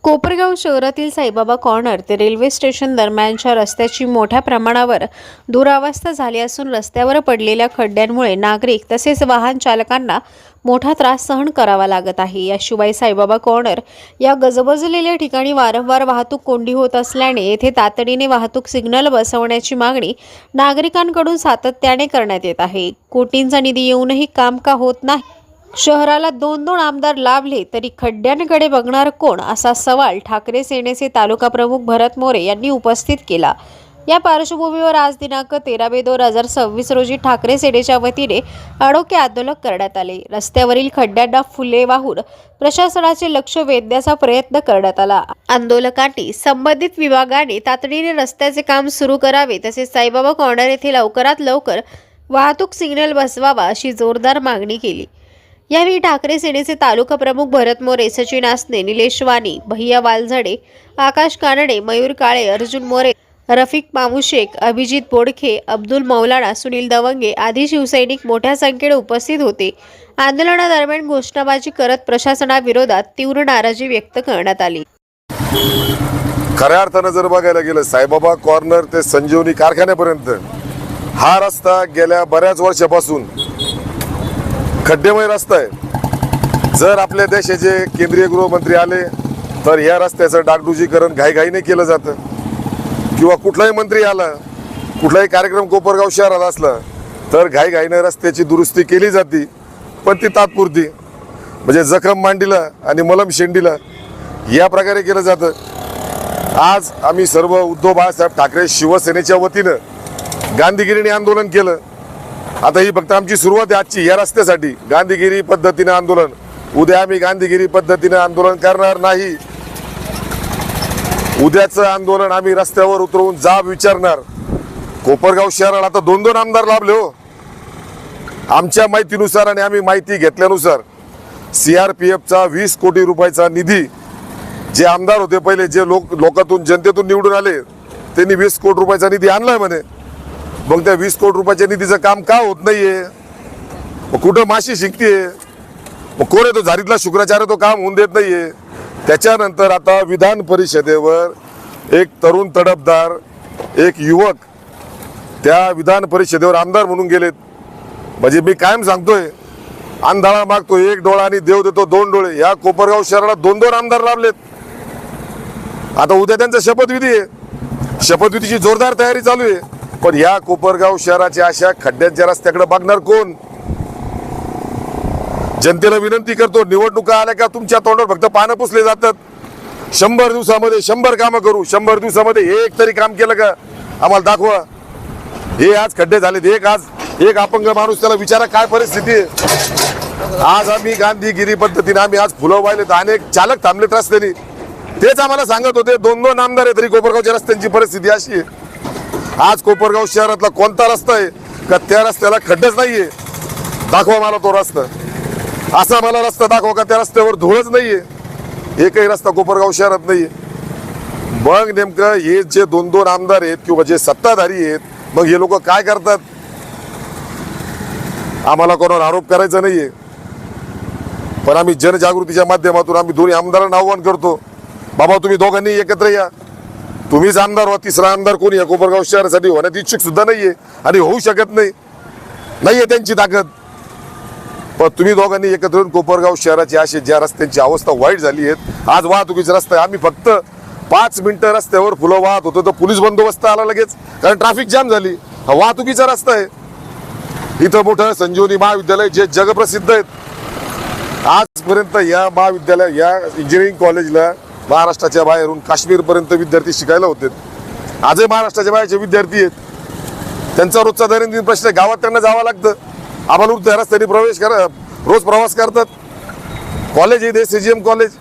कोपरगाव शहरातील साईबाबा कॉर्नर ते railway station दरम्यानच्या रस्त्याची मोठ्या प्रमाणावर दुरावस्था झाली असून रस्त्यावर पडलेल्या खड्ड्यांमुळे नागरिक तसेच वाहन चालकांना मोठा त्रास सहन करावा लागत आहे। याशिवाय साईबाबा कॉर्नर या गजबजलेल्या ठिकाणी वारंवार वाहतूक कोंडी होत असल्याने येथे तातडीने वाहतूक सिग्नल बसवण्याची मागणी नागरिकांकडून सातत्याने करण्यात येत आहे। कोटींचा निधी येऊनही काम का होत नाही? शहराला दोन आमदार लाभले तरी खड्ड्यांकडे बघणार कोण, असा सवाल ठाकरे सेनेचे तालुका प्रमुख भरत मोरे यांनी उपस्थित केला। या पार्श्वभूमीवर आज दिनांक 13/2/2026 रोजी ठाकरे सेनेच्या वतीने अनोखे आंदोलन करण्यात आले। रस्त्यावरील खड्ड्यांना फुले वाहून प्रशासनाचे लक्ष वेधण्याचा प्रयत्न करण्यात आला। आंदोलकांनी संबंधित विभागाने तातडीने रस्त्याचे काम सुरू करावे तसेच साईबाबा कॉर्नर येथे लवकरात लवकर वाहतूक सिग्नल बसवावा अशी जोरदार मागणी केली। यावेळी ठाकरे सेनेचे तालुका प्रमुख भरत मोरे, सचिन आसने, निलेश वाणी, भैया वालझडे, आकाश कानडे, मयूर काळे, अर्जुन मोरे, रफिक मामुशेख, अभिजित बोडखे, अब्दुल मौलाना, सुनील दवंगे आदी शिवसैनिक मोठ्या संख्येने उपस्थित होते। आंदोलनादरम्यान घोषणाबाजी करत प्रशासनाविरोधात तीव्र नाराजी व्यक्त करण्यात आली। खऱ्या अर्थानं जर बघायला गेलं साईबाबा कॉर्नर ते संजीवनी कारखान्यापर्यंत हा रस्ता गेल्या बऱ्याच वर्षापासून खड्डेमय रस्ता आहे। जर आपल्या देशाचे केंद्रीय गृहमंत्री आले तर या रस्त्याचं डागडुजीकरण घाईघाईने केलं जातं किंवा कुठलाही मंत्री आला, कुठलाही कार्यक्रम कोपरगाव शहरात असला तर घाईघाईने रस्त्याची दुरुस्ती केली जाते, पण ती तात्पुरती, म्हणजे जखम मांडीला आणि मलम शेंडीला या प्रकारे केलं जातं। आज आम्ही सर्व उद्धव बाळासाहेब ठाकरे शिवसेनेच्या वतीनं गांधीगिरीने आंदोलन केलं। आता ही फक्त आमची सुरुवात आहे आजची या रस्त्यासाठी गांधीगिरी पद्धतीने आंदोलन। उद्या आम्ही गांधीगिरी पद्धतीने आंदोलन करणार नाही। उद्याचं आंदोलन आम्ही रस्त्यावर उतरवून जाब विचारणार। कोपरगाव शहराला आता दोन आमदार लाभले हो। आमच्या माहितीनुसार आणि आम्ही माहिती घेतल्यानुसार CRPFचा 20 कोटी रुपयाचा निधी जे आमदार होते पहिले, जे लोकातून जनतेतून निवडून आले, त्यांनी 20 कोटी रुपयाचा निधी आणलाय म्हणे। मग त्या 20 कोटी रुपयाच्या निधीचं काम का होत नाहीये? कुठं माशी शिकतीये? कोण आहे तो झारीतला शुक्राचार्य, तो काम होऊन देत नाहीये। त्याच्यानंतर आता विधान परिषदेवर एक तरुण तडफदार, एक युवक त्या विधान परिषदेवर आमदार म्हणून गेलेत। म्हणजे मी कायम सांगतोय, आंधळा मागतो एक डोळा आणि देव देतो 2 डोळे। या कोपरगाव शहराला 2 आमदार लाभलेत। आता उद्या त्यांचा शपथविधी आहे, शपथविधीची जोरदार तयारी चालू आहे। पण या कोपरगाव शहराच्या अशा खड्ड्यांच्या रस्त्याकडे बघणार कोण? जनतेला विनंती करतो, निवडणुका आल्या का तुमच्या तोंडावर फक्त पानं पुसले जातात। 100 दिवसामध्ये 100 कामं करू, 100 दिवसामध्ये एक तरी काम केलं का आम्हाला दाखवा। हे आज खड्डे झालेत, एक अपंग माणूस, त्याला विचारा काय परिस्थिती आहे। आज आम्ही गांधीगिरी पद्धतीने आम्ही आज फुलं वाहिलेत, अनेक चालक थांबलेत रस्त्याने, तेच आम्हाला सांगत होते 2 आमदार आहे तरी कोपरगावच्या रस्त्यांची परिस्थिती अशी आहे। आज कोपरगाव शहरातला कोणता रस्ता आहे का त्या रस्त्याला खड्डेच नाहीये? दाखवा मला तो रस्ता, असा मला रस्ता दाखवा का त्या रस्त्यावर धूळच नाहीये, एकही रस्ता कोपरगाव शहरात नाहीये। मग नेमकं हे जे 2 आमदार आहेत किंवा जे सत्ताधारी आहेत, मग हे लोक काय करतात? आम्हाला कोणावर आरोप करायचा नाहीये, पण आम्ही जनजागृतीच्या माध्यमातून आम्ही दोन्ही आमदारांना आव्हान करतो, बाबा तुम्ही दोघांनी एकत्र या। तुम्हीच आमदार व्हा, तिसरा आमदार कोणी या कोपरगाव शहरासाठी होण्यात इच्छुक सुद्धा नाहीये आणि होऊ शकत नाहीये त्यांची ताकद। पण तुम्ही दोघांनी एकत्र येऊन कोपरगाव शहराची अशी ज्या रस्त्यांची अवस्था वाईट झाली आहे, आज वाहतुकीचा रस्ता आहे, आम्ही फक्त 5 मिनिटं रस्त्यावर फुलं वाहत होतो तर पोलीस बंदोबस्त आला लगेच, कारण ट्रॅफिक जाम झाली। हा वाहतुकीचा रस्ता आहे। इथं मोठं संजीवनी महाविद्यालय जे जगप्रसिद्ध आहेत। आजपर्यंत या महाविद्यालय, या इंजिनिअरिंग कॉलेजला महाराष्ट्राच्या बाहेरून काश्मीरपर्यंत विद्यार्थी शिकायला होते। आजही महाराष्ट्राच्या बाहेरचे विद्यार्थी आहेत, त्यांचा रोजचा दैनंदिन प्रश्न, गावात त्यांना जावं लागतं। आम्हाला त्या रस्त्याने रोज प्रवास करतात। कॉलेज आहे CGM कॉलेज,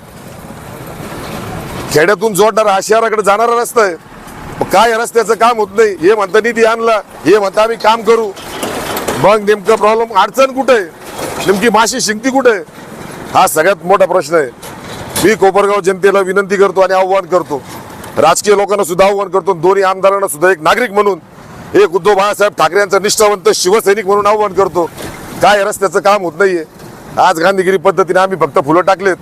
खेड्यातून जोडणारा शहराकडे जाणारा रस्ता आहे। काय या रस्त्याचं काम होत नाही? हे म्हणता निधी आणला, हे म्हणता आम्ही काम करू, मग नेमकं प्रॉब्लेम, अडचण कुठे आहे? नेमकी माशी शिंकती कुठे आहे? हा सगळ्यात मोठा प्रश्न आहे। मी कोपरगाव जनतेला विनंती करतो आणि आव्हान करतो, राजकीय लोकांना सुद्धा आव्हान करतो, दोन्ही आमदारांना सुद्धा एक नागरिक म्हणून, एक उद्धव बाळासाहेब ठाकरे यांचा निष्ठावंत शिवसैनिक म्हणून आव्हान करतो, काय रस्त्याचं काम होत नाहीये। आज गांधीगिरी पद्धतीने आम्ही फक्त फुलं टाकलेत,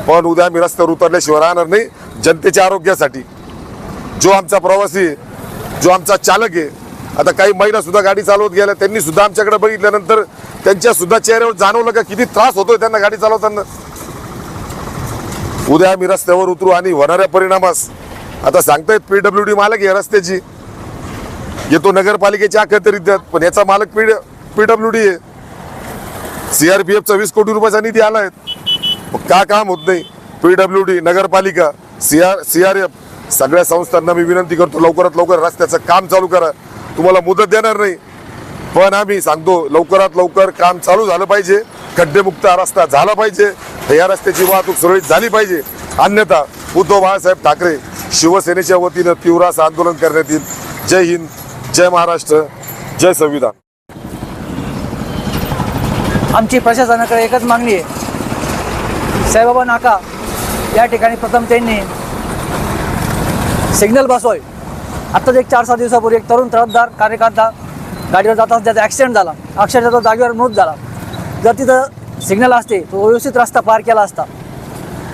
पण उद्या आम्ही रस्त्यावर उतरल्याशिवाय राहणार नाही. जनतेच्या आरोग्यासाठी जो आमचा प्रवासी, जो आमचा चालक आहे, आता काही महिला सुद्धा गाडी चालवत गेल्या, त्यांनी सुद्धा आमच्याकडे बघितल्यानंतर त्यांच्या सुद्धा चेहऱ्यावर जाणवलं का किती त्रास होतोय त्यांना गाडी चालवताना. उद्या आम्ही रस्त्यावर उतरू आणि होणाऱ्या परिणामास आता सांगतायत PWD मालक या रस्त्याची, येतो नगरपालिकेच्या अखत्यारीत, पण याचा मालक PWD आहे. CRPFचा 20 कोटी रुपयाचा निधी आलाय, का काम होत नाही. PWD, नगरपालिका, CRF सगळ्या संस्थांना मी विनंती करतो, लवकरात लवकर रस्त्याचं काम चालू करा. तुम्हाला मुदत देणार नाही, पण आम्ही सांगतो लवकरात लवकर काम चालू झालं पाहिजे. खड्डेमुक्त हा रस्ता झाला पाहिजे, या रस्त्याची वाहतूक सुरळीत झाली पाहिजे. अन्यथा उद्धव बाळासाहेब ठाकरे शिवसेनेच्या वतीनं तीव्र असं आंदोलन करण्यात येईल. जय हिंद, जय महाराष्ट्र, जय संविधान. आमची प्रशासनाकडे एकच मागणी आहे, साईबाबा नाका या ठिकाणी प्रथम त्यांनी सिग्नल बसवाय. आत्ताच एक 4-6 दिवसापूर्वी एक तरुण तडफदार कार्यकर्ता गाडीवर जात असताना त्याचा ॲक्सिडेंट झाला, अक्षरशः तो जागेवर मृत झाला. जर तिथं सिग्नल असते तो व्यवस्थित रस्ता पार केला असता.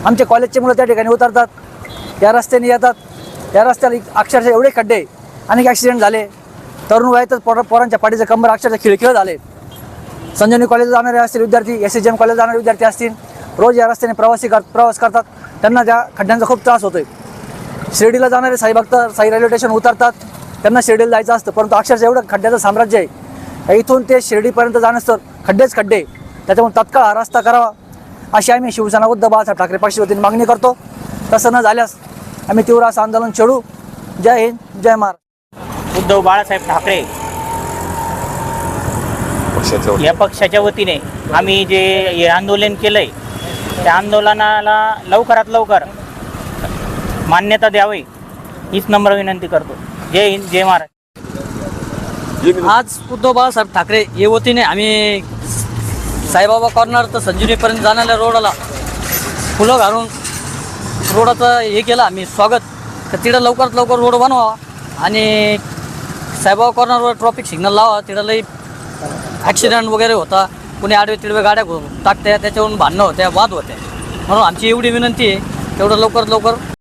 आमचे कॉलेजचे मुलं त्या ठिकाणी उतरतात, या रस्त्याने येतात, या रस्त्याला अक्षरशः एवढे खड्डे, अनेक ॲक्सिडेंट झाले. तरुण वयातच पोरांच्या पाठीचे कंबर अक्षरशः खिळखिळ झाले. संजीवनी कॉलेज जाणारे असतील विद्यार्थी, SSGM कॉलेज जाणारे विद्यार्थी असतील, रोज या रस्त्याने प्रवास करतात, त्यांना त्या खड्ड्यांचा खूप त्रास होतोय. शिर्डीला जाणारे साई भक्त साई रेल्वे स्टेशन उतरतात, त्यांना शिर्डीला जायचं असतं, परंतु अक्षरशः एवढं खड्ड्याचं साम्राज्य आहे. इथून ते शिर्डीपर्यंत जाणं खड्डेच खड्डे, त्याच्यामुळे तत्काळ हा रस्ता करावा अशी आम्ही शिवसेना उद्धव बाळासाहेब ठाकरे पक्षाच्या वतीने मागणी करतो. तसं न झाल्यास आम्ही तीव्र असं आंदोलन छेडू. जय हिंद, जय महाराष्ट्र. उद्धव बाळासाहेब ठाकरे या पक्षाच्या वतीने आम्ही जे हे आंदोलन केलंय, त्या आंदोलनाला लवकरात लवकर मान्यता द्यावी हीच नम्र विनंती करतो. जय हिंद, जय महाराष्ट्र. आज उद्धव बाळासाहेब ठाकरे या वतीने आम्ही साईबाबा कॉर्नर तर संजीवनीपर्यंत जाणाऱ्या रोडाला फुलं घालून रोडाचं हे केलं आम्ही स्वागत. तर तिथं लवकरात लवकर रोड बनवा आणि साईबाबा कॉर्नरवर ट्रॉफिक सिग्नल लावा. तिथं लई ॲक्सिडेंट वगैरे होता, कुणी आडवे तिडवे गाड्या टाकत्या, त्याच्यावरून भांडणं होत्या, वाद होत्या. म्हणून आमची एवढी विनंती आहे, तेवढं लवकरात लवकर